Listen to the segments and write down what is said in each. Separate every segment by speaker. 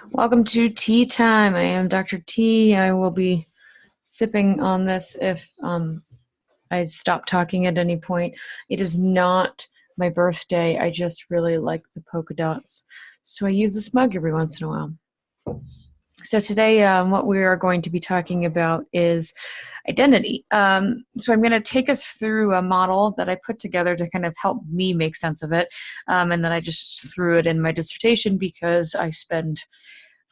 Speaker 1: Welcome to tea time. I am Dr. T. I will be sipping on this if I stop talking at any point. It is not my birthday. I just really like the polka dots. So I use this mug every once in a while. So today, what we are going to be talking about is identity. So I'm going to take us through a model that I put together to kind of help me make sense of it. And then I just threw it in my dissertation because I spend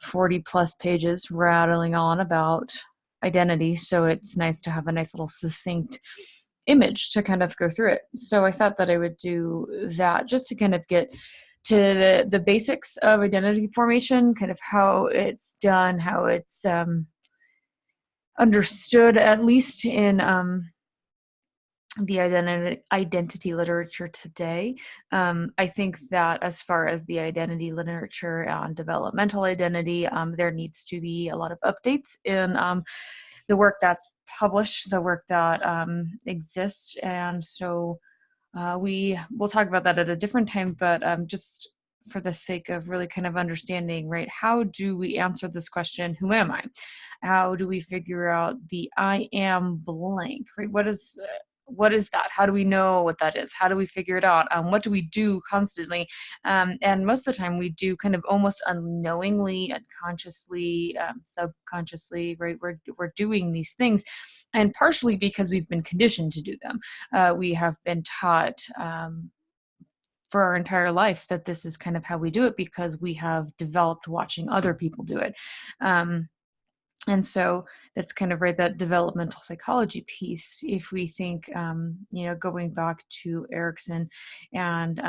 Speaker 1: 40 plus pages rattling on about identity. So it's nice to have a nice little succinct image to kind of go through it. So I thought that I would do that just to kind of get to the basics of identity formation, kind of how it's done, how it's understood, at least in the identity literature today. I think that as far as the identity literature on developmental identity, there needs to be a lot of updates in the work that's published, the work that exists. And so we will talk about that at a different time, but just for the sake of really kind of understanding, right? How do we answer this question, who am I? How do we figure out the I am blank, right? What is that? How do we know what that is? How do we figure it out? What do we do constantly? And most of the time we do kind of almost unknowingly, unconsciously, subconsciously, right? We're doing these things, and partially because we've been conditioned to do them. We have been taught for our entire life that this is kind of how we do it because we have developed watching other people do it. Um, and so that's kind of right, that developmental psychology piece. If we think, going back to Erickson and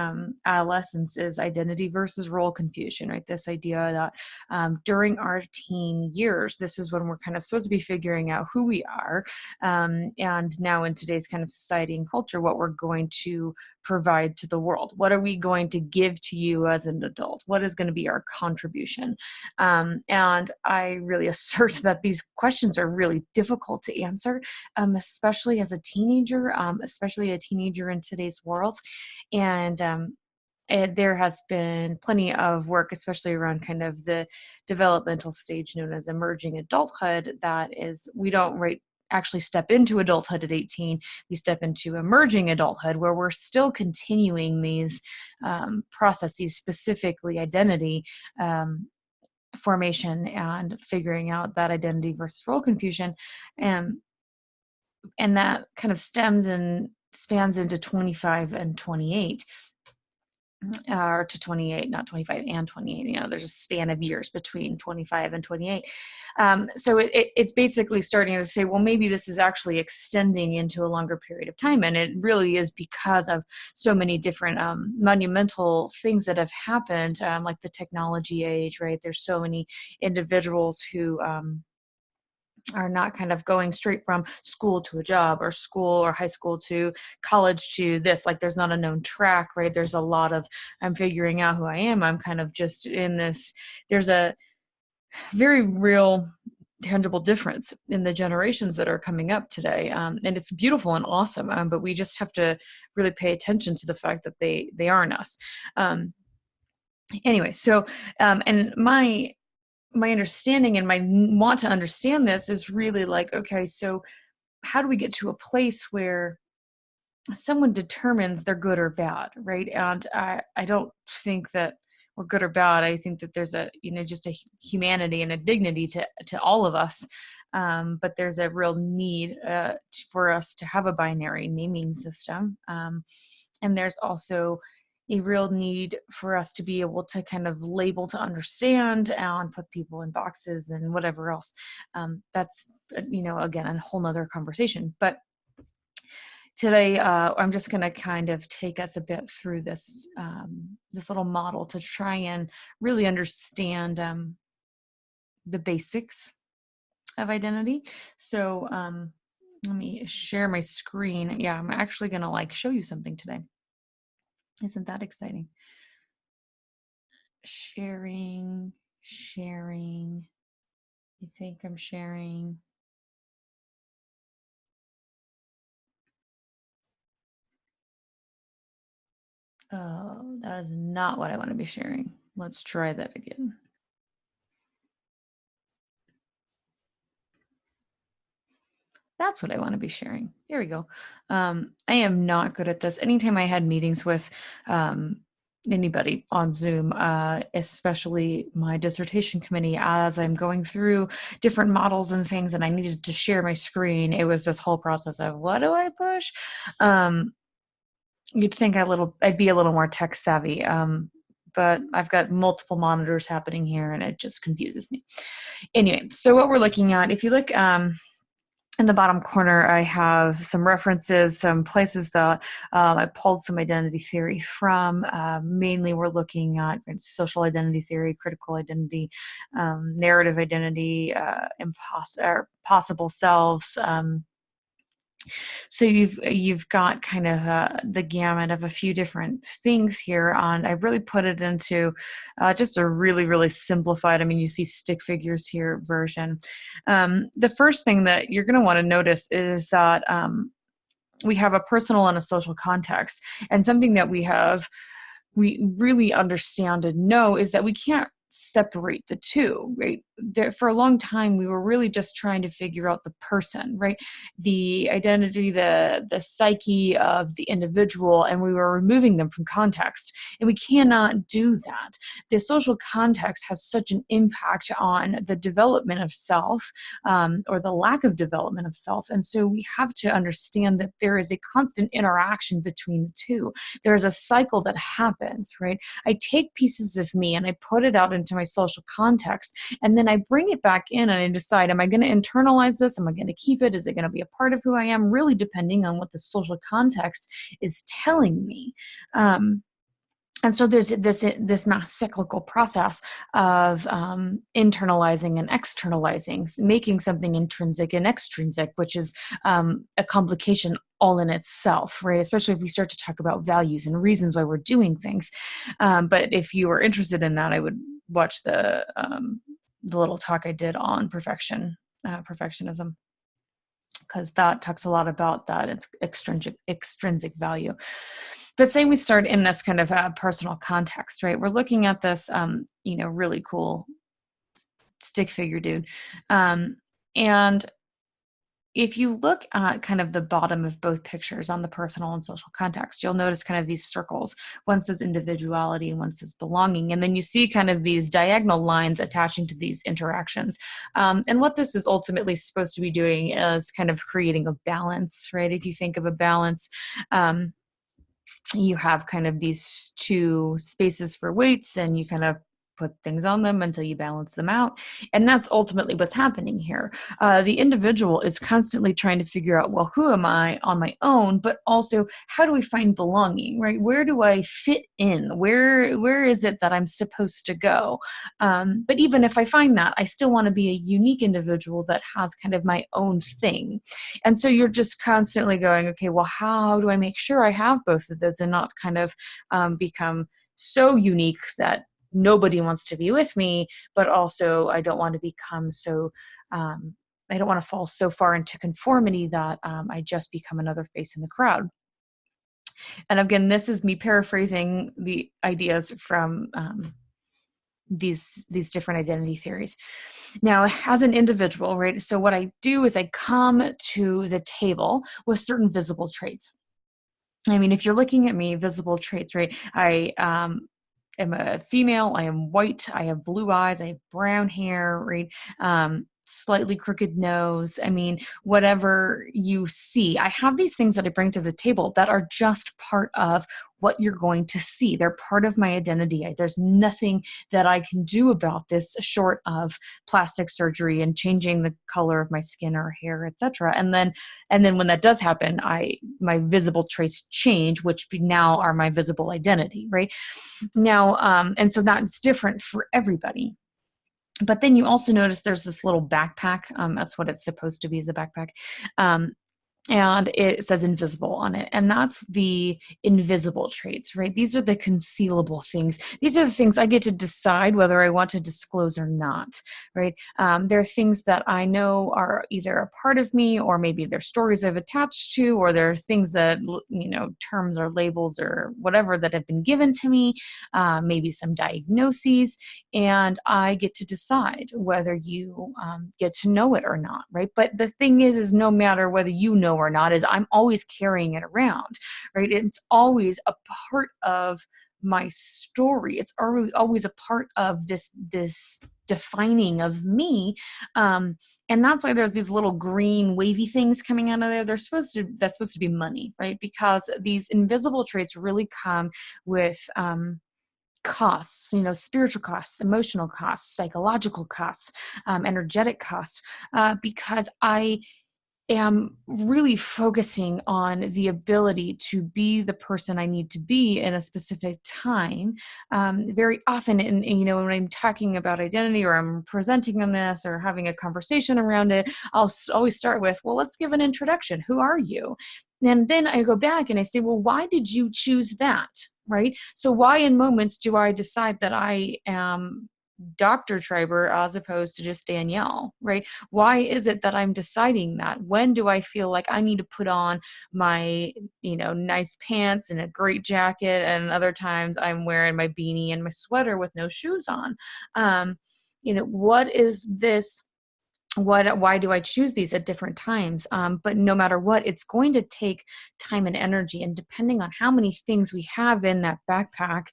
Speaker 1: adolescence is identity versus role confusion, right? This idea that during our teen years, this is when we're kind of supposed to be figuring out who we are. And now in today's kind of society and culture, what we're going to provide to the world. What are we going to give to you as an adult? What is going to be our contribution? And I really assert that these questions are really difficult to answer, especially as a teenager, especially a teenager in today's world. And there has been plenty of work, especially around kind of the developmental stage known as emerging adulthood, that is, we don't actually step into adulthood at 18. We step into emerging adulthood where we're still continuing these processes, specifically identity formation and figuring out that identity versus role confusion. And and that kind of stems and spans into 25 and 28, or to 28, not 25 and 28. There's a span of years between 25 and 28. So it's basically starting to say, well, maybe this is actually extending into a longer period of time. And it really is because of so many different monumental things that have happened, like the technology age, right? There's so many individuals who are not kind of going straight from school to a job, or school or high school to college to this. Like, there's not a known track, right? There's a lot of, I'm figuring out who I am. I'm kind of just in this. There's a very real tangible difference in the generations that are coming up today, and it's beautiful and awesome, but we just have to really pay attention to the fact that they aren't us. Anyway, so and my understanding and my want to understand this is really like, okay, so how do we get to a place where someone determines they're good or bad, right? And I don't think that we're good or bad. I think that there's a, just a humanity and a dignity to all of us. But there's a real need for us to have a binary naming system. And there's also a real need for us to be able to kind of label to understand and put people in boxes and whatever else. That's, again, a whole nother conversation. But today, I'm just going to kind of take us a bit through this little model to try and really understand the basics of identity. So let me share my screen. Yeah, I'm actually going to show you something today. Isn't that exciting? Sharing. You think I'm sharing? Oh, that is not what I want to be sharing. Let's try that again. That's what I want to be sharing. Here we go. I am not good at this. Anytime I had meetings with um, anybody on Zoom, especially my dissertation committee, as I'm going through different models and things, and I needed to share my screen, it was this whole process of what do I push? Um, you'd think I'd be a little more tech savvy. But I've got multiple monitors happening here, and it just confuses me. Anyway, so what we're looking at, if you look in the bottom corner, I have some references, some places that I pulled some identity theory from. Mainly, we're looking at social identity theory, critical identity, narrative identity, possible selves. So you've got kind of the gamut of a few different things here on. I really put it into just a really simplified, I mean, you see stick figures here version. The first thing that you're going to want to notice is that we have a personal and a social context, and something that we really understand and know is that we can't separate the two, right? For a long time, we were really just trying to figure out the person, right? The identity, the psyche of the individual, and we were removing them from context. And we cannot do that. The social context has such an impact on the development of self, or the lack of development of self. And so we have to understand that there is a constant interaction between the two. There's a cycle that happens, right? I take pieces of me and I put it out into my social context, and then I bring it back in and I decide, am I going to internalize this? Am I going to keep it? Is it going to be a part of who I am? Really depending on what the social context is telling me. And so there's this mass cyclical process of internalizing and externalizing, making something intrinsic and extrinsic, which is a complication all in itself, right? Especially if we start to talk about values and reasons why we're doing things. But if you are interested in that, I would watch the little talk I did on perfectionism, because that talks a lot about that. It's extrinsic value. But say we start in this kind of personal context, right? We're looking at this, really cool stick figure dude. And if you look at kind of the bottom of both pictures on the personal and social context, you'll notice kind of these circles. One says individuality and one says belonging. And then you see kind of these diagonal lines attaching to these interactions. And what this is ultimately supposed to be doing is kind of creating a balance, right? If you think of a balance, you have kind of these two spaces for weights, and you kind of put things on them until you balance them out. And that's ultimately what's happening here. The individual is constantly trying to figure out, well, who am I on my own, but also how do we find belonging, right? Where do I fit in? Where is it that I'm supposed to go? But even if I find that, I still want to be a unique individual that has kind of my own thing. And so you're just constantly going, okay, well, how do I make sure I have both of those and not kind of become so unique that nobody wants to be with me, but also I don't want to become so, I don't want to fall so far into conformity that I just become another face in the crowd. And again, this is me paraphrasing the ideas from these different identity theories. Now, as an individual, right? So what I do is I come to the table with certain visible traits. I mean, if you're looking at me, visible traits, right? I am a female, I am white, I have blue eyes, I have brown hair, right? Slightly crooked nose. I mean, whatever you see, I have these things that I bring to the table that are just part of what you're going to see. They're part of my identity. There's nothing that I can do about this short of plastic surgery and changing the color of my skin or hair, etc. And then when that does happen, my visible traits change, which now are my visible identity, right? Now, and so that's different for everybody. But then you also notice there's this little backpack. That's what it's supposed to be, as a backpack. and it says invisible on it. And that's the invisible traits, right? These are the concealable things. These are the things I get to decide whether I want to disclose or not, right? There are things that I know are either a part of me, or maybe they're stories I've attached to, or there are things that, terms or labels or whatever that have been given to me, maybe some diagnoses, and I get to decide whether you get to know it or not, right? But the thing is no matter whether you know or not, is I'm always carrying it around, right? It's always a part of my story. It's always a part of this defining of me, and that's why there's these little green wavy things coming out of there. That's supposed to be money, right? Because these invisible traits really come with costs, spiritual costs, emotional costs, psychological costs, energetic costs, because I am really focusing on the ability to be the person I need to be in a specific time. Very often, when I'm talking about identity, or I'm presenting on this, or having a conversation around it, I'll always start with, well, let's give an introduction. Who are you? And then I go back and I say, well, why did you choose that? Right? So why in moments do I decide that I am Dr. Triber as opposed to just Danielle, right? Why is it that I'm deciding that? When do I feel like I need to put on my, nice pants and a great jacket, and other times I'm wearing my beanie and my sweater with no shoes on? What is this? Why do I choose these at different times? But no matter what, it's going to take time and energy, and depending on how many things we have in that backpack,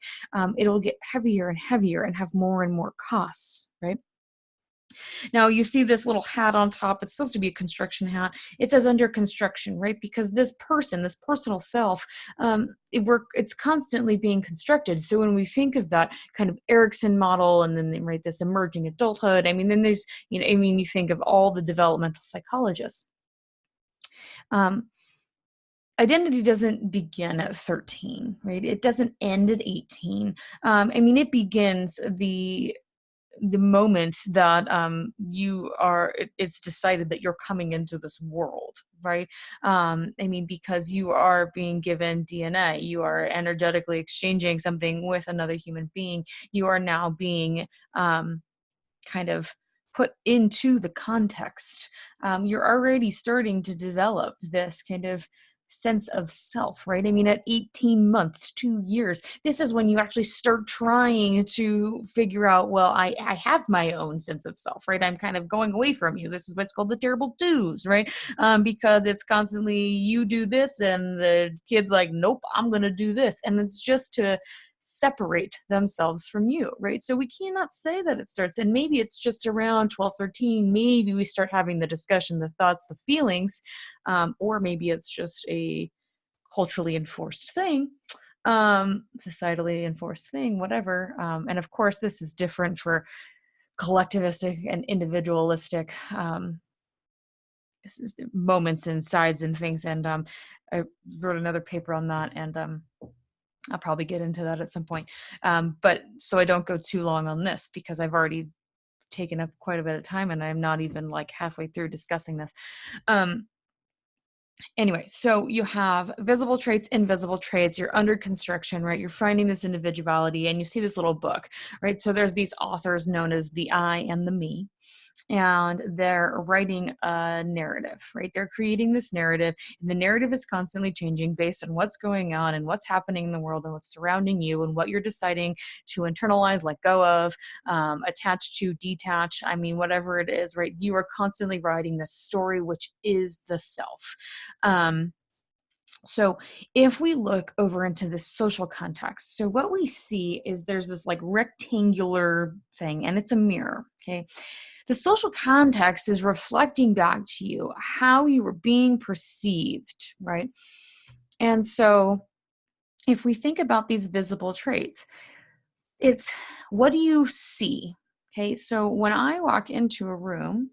Speaker 1: it'll get heavier and heavier and have more and more costs, right? Now you see this little hat on top. It's supposed to be a construction hat. It says under construction, right? Because this personal self, it's constantly being constructed. So when we think of that kind of Erickson model, and then they write this emerging adulthood, then there's, you think of all the developmental psychologists. Identity doesn't begin at 13, right? It doesn't end at 18. It begins the moment that it's decided that you're coming into this world, right? Because you are being given DNA, you are energetically exchanging something with another human being, you are now being kind of put into the context. You're already starting to develop this kind of sense of self, right? At 18 months, 2 years, this is when you actually start trying to figure out, well, I have my own sense of self, right? I'm kind of going away from you. This is what's called the terrible twos, right? Because it's constantly, you do this, and the kid's like, nope, I'm going to do this. And it's just to separate themselves from you, right? So we cannot say that it starts, and maybe it's just around 12, 13, maybe we start having the discussion, the thoughts, the feelings, or maybe it's just a culturally enforced thing, societally enforced thing, whatever. And of course, this is different for collectivistic and individualistic moments and sides and things. And I wrote another paper on that, and I'll probably get into that at some point. But so I don't go too long on this, because I've already taken up quite a bit of time, and I'm not even like halfway through discussing this. Anyway, so you have visible traits, invisible traits, you're under construction, right? You're finding this individuality, and you see this little book, right? So there's these authors known as the I and the me, and they're writing a narrative, right? They're creating this narrative, and the narrative is constantly changing based on what's going on and what's happening in the world and what's surrounding you and what you're deciding to internalize, let go of, attach to, detach. Whatever it is, right? You are constantly writing this story, which is the self. So if we look over into the social context, so what we see is there's this like rectangular thing, and it's a mirror, okay? The social context is reflecting back to you how you were being perceived, right? And so if we think about these visible traits, it's, what do you see? Okay, so when I walk into a room,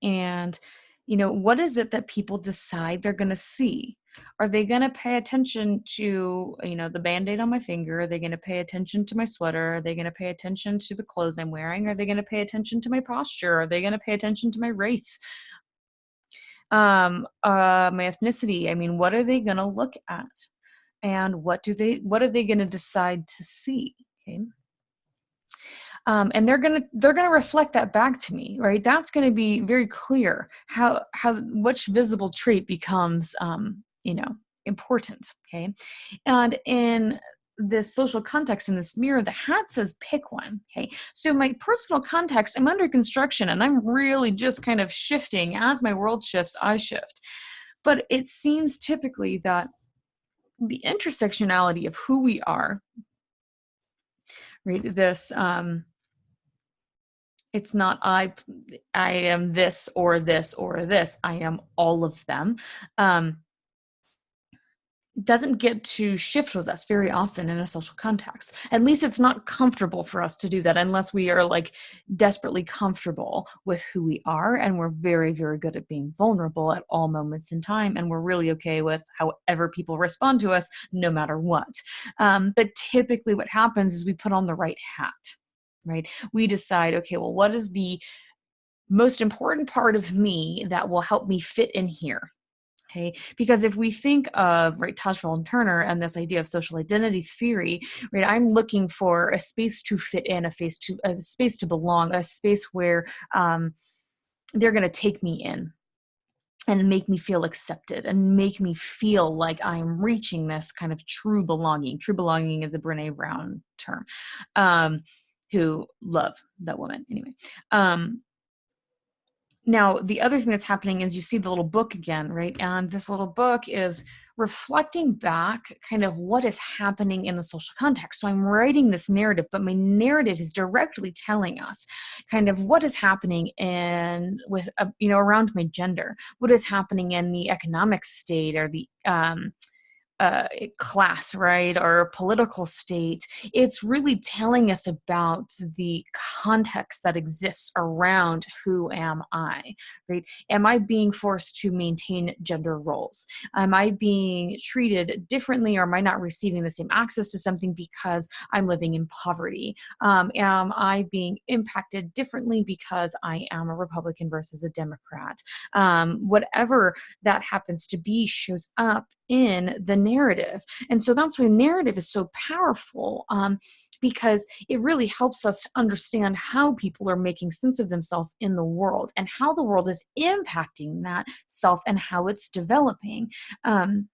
Speaker 1: and what is it that people decide they're going to see? Are they going to pay attention to the band-aid on my finger? Are they going to pay attention to my sweater? Are they going to pay attention to the clothes I'm wearing? Are they going to pay attention to my posture? Are they going to pay attention to my race? My ethnicity, I mean, what are they going to look at? And what are they going to decide to see? Okay. And they're gonna reflect that back to me, right? That's going to be very clear how which visible trait becomes, important. Okay, and in this social context in this mirror, the hat says pick one. Okay, so my personal context, I'm under construction, and I'm really just kind of shifting as my world shifts. I shift, but it seems typically that the intersectionality of who we are, right? This it's not I am this or this or this. I am all of them. Um, doesn't get to shift with us very often in a social context. At least it's not comfortable for us to do that unless we are like desperately comfortable with who we are, and we're very, very good at being vulnerable at all moments in time, and we're really okay with however people respond to us, no matter what. But typically what happens is we put on the right hat, right? We decide, okay, well, what is the most important part of me that will help me fit in here? Okay, because if we think of, right, Tajfel and Turner and this idea of social identity theory, right, I'm looking for a space to fit in, a space to belong, a space where they're going to take me in and make me feel accepted and make me feel like I'm reaching this kind of true belonging. True belonging is a Brene Brown term. Who love that woman anyway. Now, the other thing that's happening is you see the little book again, right? And this little book is reflecting back kind of what is happening in the social context. So I'm writing this narrative, but my narrative is directly telling us kind of what is happening around my gender, what is happening in the economic state or the class, right, or political state. It's really telling us about the context that exists around who am I, right? Am I being forced to maintain gender roles? Am I being treated differently, or am I not receiving the same access to something because I'm living in poverty? Am I being impacted differently because I am a Republican versus a Democrat? Whatever that happens to be shows up in the narrative. And so that's why narrative is so powerful, because it really helps us to understand how people are making sense of themselves in the world and how the world is impacting that self and how it's developing. And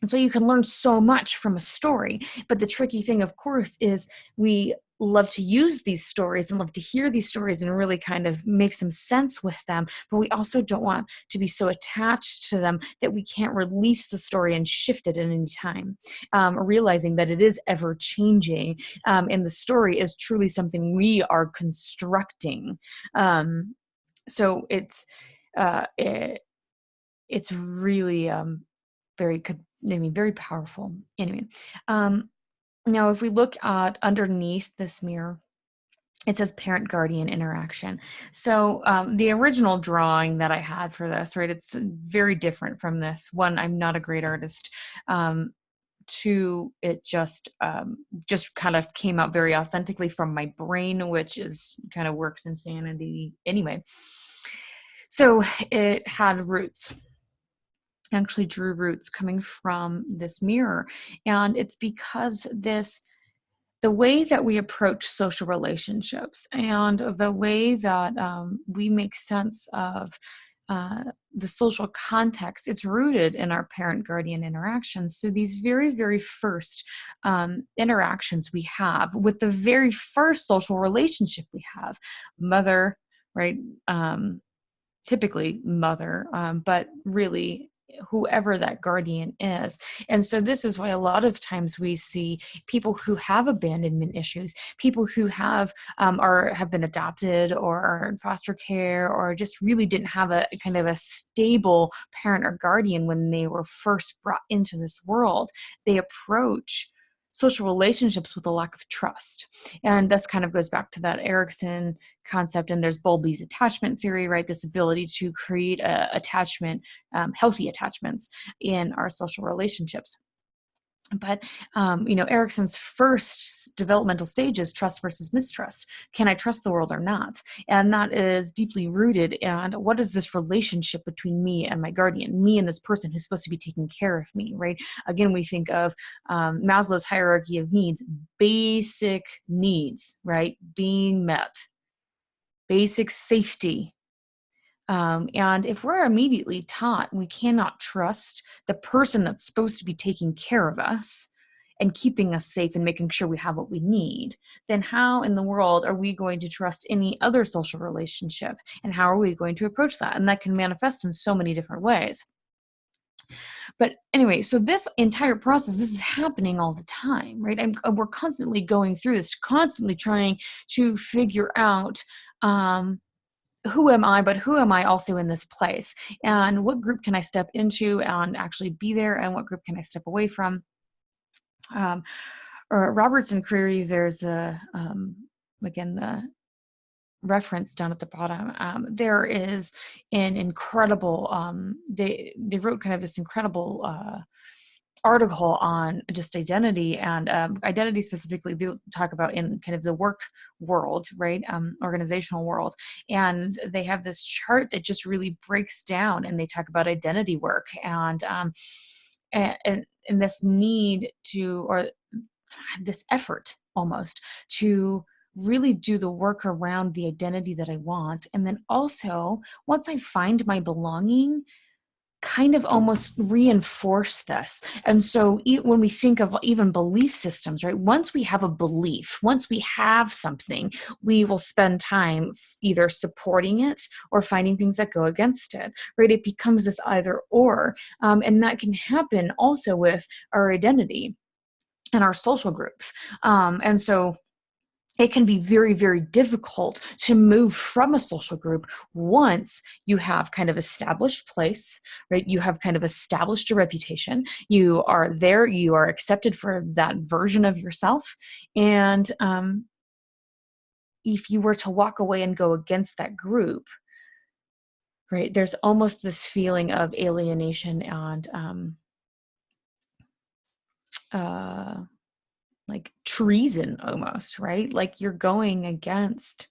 Speaker 1: so you can learn so much from a story. But the tricky thing, of course, is we love to use these stories and love to hear these stories and really kind of make some sense with them. But we also don't want to be so attached to them that we can't release the story and shift it at any time, realizing that it is ever changing. And the story is truly something we are constructing. So it's really very powerful. Anyway, now if we look at underneath this mirror, it says parent guardian interaction. So the original drawing that I had for this, right, it's very different from this. One, I'm not a great artist. Two, it just kind of came out very authentically from my brain, which is kind of works insanity anyway. So it had roots, actually drew roots coming from this mirror. And it's because the way that we approach social relationships and the way that we make sense of the social context, it's rooted in our parent-guardian interactions. So these very, very first interactions we have with the very first social relationship we have, mother, right? Typically mother, but really whoever that guardian is. And so this is why a lot of times we see people who have abandonment issues, people who have been adopted or are in foster care or just really didn't have a kind of a stable parent or guardian when they were first brought into this world. They approach social relationships with a lack of trust. And this kind of goes back to that Erikson concept. And there's Bowlby's attachment theory, right? This ability to create healthy attachments in our social relationships. But, Erickson's first developmental stage is trust versus mistrust. Can I trust the world or not? And that is deeply rooted in what is this relationship between me and my guardian, me and this person who's supposed to be taking care of me, right? Again, we think of Maslow's hierarchy of needs, basic needs, right? Being met, basic safety. And if we're immediately taught we cannot trust the person that's supposed to be taking care of us and keeping us safe and making sure we have what we need, then how in the world are we going to trust any other social relationship? And how are we going to approach that? And that can manifest in so many different ways. But anyway, so this entire process, this is happening all the time, right? We're constantly going through this, constantly trying to figure out who am I, but who am I also in this place? And what group can I step into and actually be there? And what group can I step away from? Or Robertson Creary, there's again, the reference down at the bottom. There is an incredible, they wrote kind of this incredible article on just identity, and identity specifically they talk about in kind of the work world, right? Organizational world. And they have this chart that just really breaks down, and they talk about identity work and this need to, or this effort almost to really do the work around the identity that I want. And then also, once I find my belonging, kind of almost reinforce this. And so when we think of even belief systems, right? Once we have a belief, once we have something, we will spend time either supporting it or finding things that go against it, right? It becomes this either or. And that can happen also with our identity and our social groups. And so it can be very, very difficult to move from a social group once you have kind of established place, right? You have kind of established a reputation. You are there. You are accepted for that version of yourself. And if you were to walk away and go against that group, right, there's almost this feeling of alienation and like treason almost, right? Like you're going against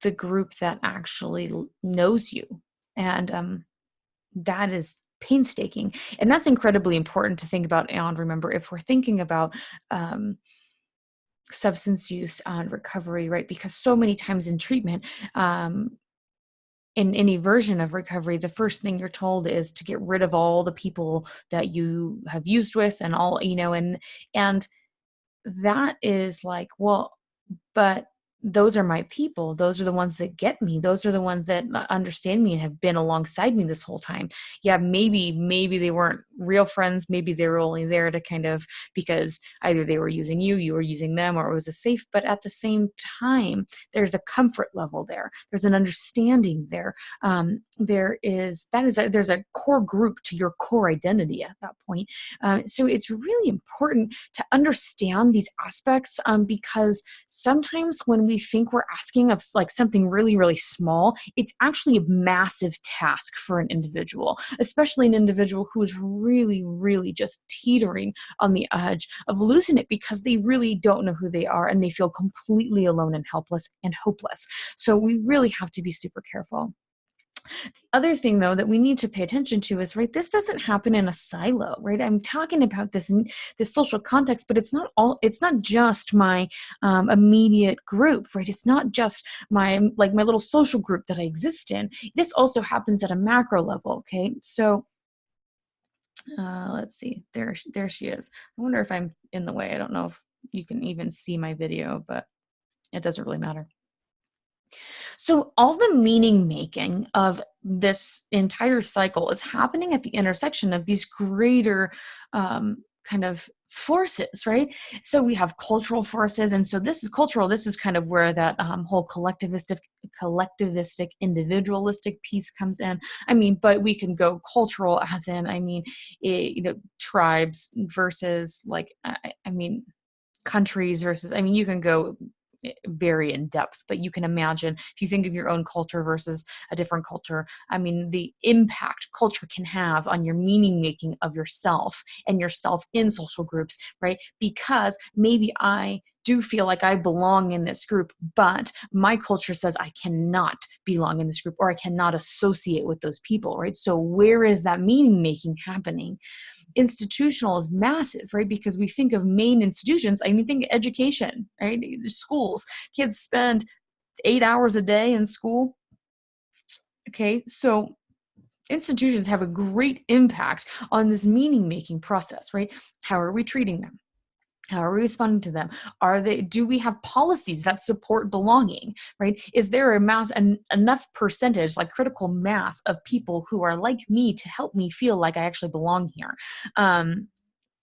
Speaker 1: the group that actually knows you. And that is painstaking. And that's incredibly important to think about and remember if we're thinking about substance use and recovery, right? Because so many times in treatment, in any version of recovery, the first thing you're told is to get rid of all the people that you have used with and all, and that is like, well, but those are my people. Those are the ones that get me. Those are the ones that understand me and have been alongside me this whole time. Yeah, maybe they weren't real friends. Maybe they were only there to kind of, because either they were using you were using them, or it was a safe, but at the same time, there's a comfort level there. There's an understanding there. There's a core group to your core identity at that point. So it's really important to understand these aspects because sometimes when we think we're asking of like something really, really small, it's actually a massive task for an individual, especially an individual who is really, really just teetering on the edge of losing it because they really don't know who they are and they feel completely alone and helpless and hopeless. So we really have to be super careful. The other thing, though, that we need to pay attention to is, right, this doesn't happen in a silo, right? I'm talking about this in this social context, but it's not just my immediate group, right? It's not just my little social group that I exist in. This also happens at a macro level, okay? So let's see, there she is. I wonder if I'm in the way. I don't know if you can even see my video, but it doesn't really matter. So all the meaning making of this entire cycle is happening at the intersection of these greater kind of forces, right? So we have cultural forces. And so this is cultural. This is kind of where that whole collectivistic, individualistic piece comes in. I mean, but we can go cultural as in, tribes versus countries versus, you can go very in depth, but you can imagine if you think of your own culture versus a different culture, I mean, the impact culture can have on your meaning making of yourself and yourself in social groups, right? Because maybe I do feel like I belong in this group, but my culture says I cannot belong in this group, or I cannot associate with those people, right? So where is that meaning making happening? Institutional is massive, right? Because we think of main institutions, I mean, think education, right? Schools, kids spend 8 hours a day in school. Okay, so institutions have a great impact on this meaning making process, right? How are we treating them? How are we responding to them? Do we have policies that support belonging, right? Is there enough percentage, like critical mass of people who are like me to help me feel like I actually belong here?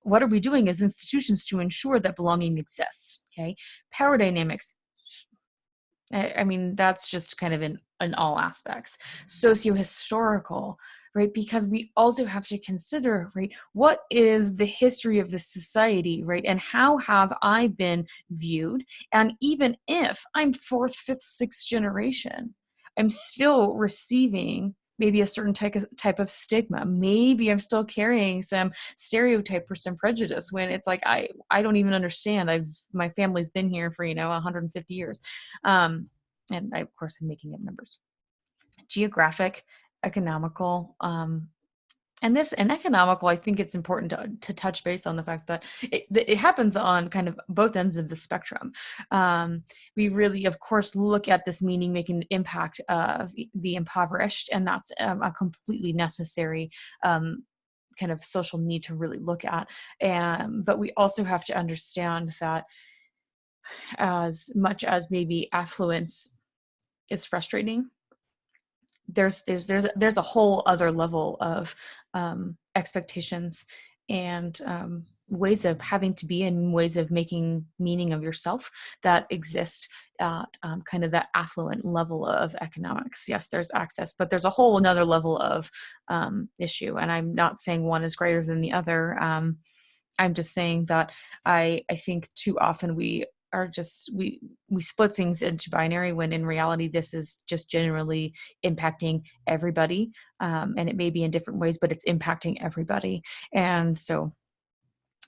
Speaker 1: What are we doing as institutions to ensure that belonging exists? Okay. Power dynamics. I mean, that's just kind of in all aspects. Socio-historical, right? Because we also have to consider, right, what is the history of the society, right? And how have I been viewed? And even if I'm fourth, fifth, sixth generation, I'm still receiving maybe a certain type of stigma. Maybe I'm still carrying some stereotype or some prejudice when it's like, I don't even understand. My family's been here for, 150 years. And I, of course, am making up numbers. Geographic, economical, and economical, I think it's important to touch base on the fact that it happens on kind of both ends of the spectrum. We really, of course, look at this meaning making impact of the impoverished, and that's a completely necessary kind of social need to really look at. But we also have to understand that as much as maybe affluence is frustrating, there's a whole other level of expectations and ways of having to be and ways of making meaning of yourself that exist at kind of that affluent level of economics. Yes, there's access, but there's a whole another level of issue. And I'm not saying one is greater than the other. I'm just saying that I think too often we are just we split things into binary when in reality this is just generally impacting everybody, and it may be in different ways, but it's impacting everybody. And so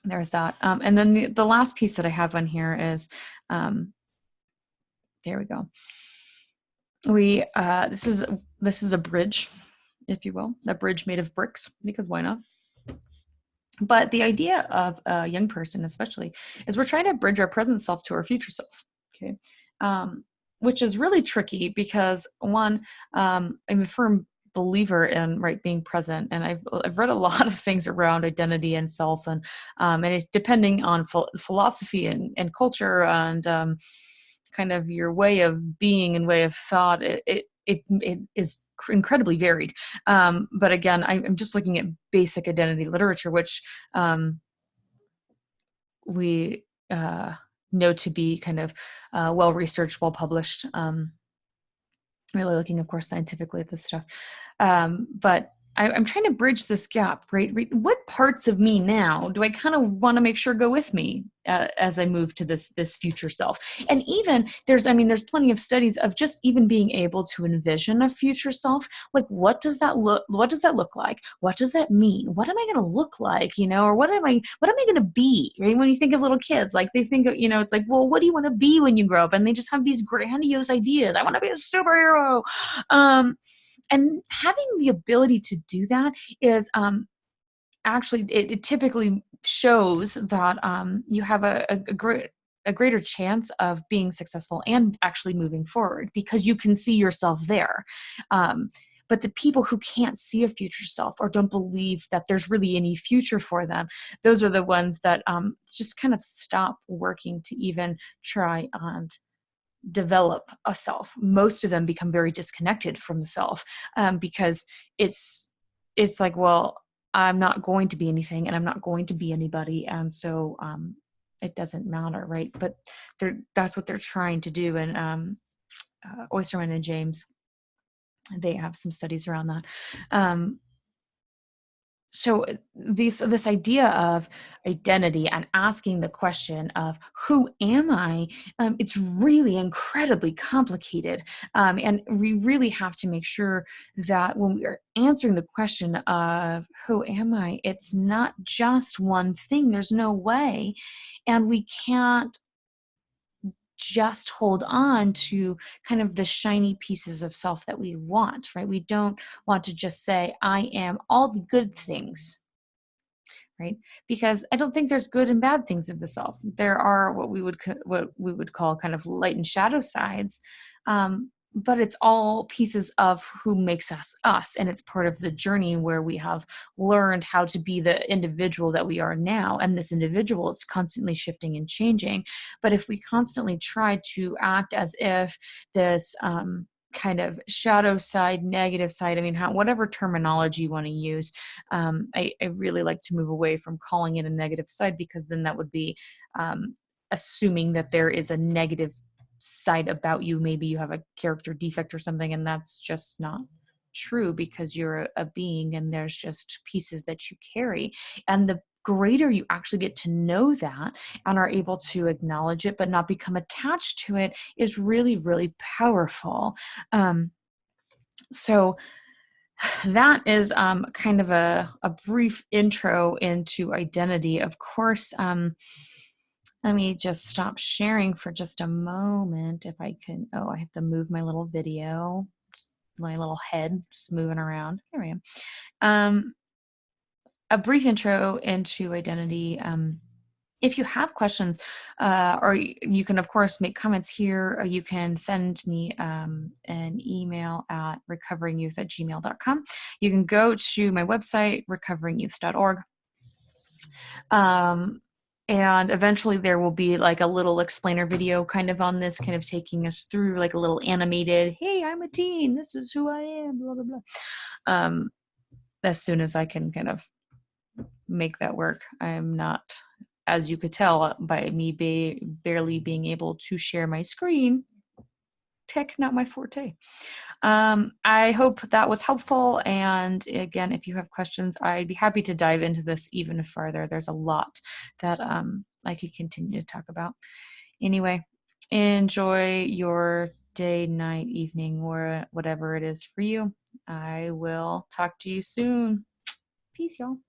Speaker 1: there's that. And then the last piece that I have on here is there we go. This is a bridge, if you will, a bridge made of bricks, because why not? But the idea of a young person, especially, is we're trying to bridge our present self to our future self. Okay, which is really tricky because one, I'm a firm believer in being present, and I've read a lot of things around identity and self, and it, depending on philosophy and culture and kind of your way of being and way of thought, it is incredibly varied. But again, I'm just looking at basic identity literature, which we know to be kind of well-researched, well-published, really looking, of course, scientifically at this stuff. But I'm trying to bridge this gap, right? What parts of me now do I kind of want to make sure go with me as I move to this future self? And even there's plenty of studies of just even being able to envision a future self. Like, what does that look like? What does that mean? What am I going to look like? Or what am I going to be? Right? When you think of little kids, like they think of, it's like, well, what do you want to be when you grow up? And they just have these grandiose ideas. I want to be a superhero. And having the ability to do that is actually, it typically shows that you have a greater chance of being successful and actually moving forward because you can see yourself there. But the people who can't see a future self or don't believe that there's really any future for them, those are the ones that just kind of stop working to even try and develop a self. Most of them become very disconnected from the self because it's like, well, I'm not going to be anything and I'm not going to be anybody, and so it doesn't matter, right? But that's what they're trying to do. And Oysterman and James, they have some studies around that. So this idea of identity and asking the question of who am I, it's really incredibly complicated, and we really have to make sure that when we are answering the question of who am I, it's not just one thing. There's no way, and we can't just hold on to kind of the shiny pieces of self that we want, right? We don't want to just say I am all the good things, right? Because I don't think there's good and bad things of the self. There are what we would call kind of light and shadow sides, but it's all pieces of who makes us us, and it's part of the journey where we have learned how to be the individual that we are now. And this individual is constantly shifting and changing. But if we constantly try to act as if this kind of shadow side, negative side, I mean, whatever terminology you want to use, I really like to move away from calling it a negative side, because then that would be assuming that there is a negative side about you. Maybe you have a character defect or something, and that's just not true, because you're a being and there's just pieces that you carry. And the greater you actually get to know that and are able to acknowledge it but not become attached to it is really, really powerful. So that is kind of a brief intro into identity. Of course, let me just stop sharing for just a moment if I can. Oh, I have to move my little video. My little head just moving around. Here I am. A brief intro into identity. If you have questions, or you can, of course, make comments here, or you can send me an email at recoveringyouth@gmail.com. You can go to my website, recoveringyouth.org. And eventually there will be like a little explainer video kind of on this, kind of taking us through like a little animated, hey, I'm a teen, this is who I am, blah, blah, blah. As soon as I can kind of make that work. I'm not, as you could tell by me barely being able to share my screen, tech not my forte. I hope that was helpful. And again, if you have questions, I'd be happy to dive into this even further. There's a lot that I could continue to talk about. Anyway, enjoy your day, night, evening, or whatever it is for you. I will talk to you soon. Peace, y'all.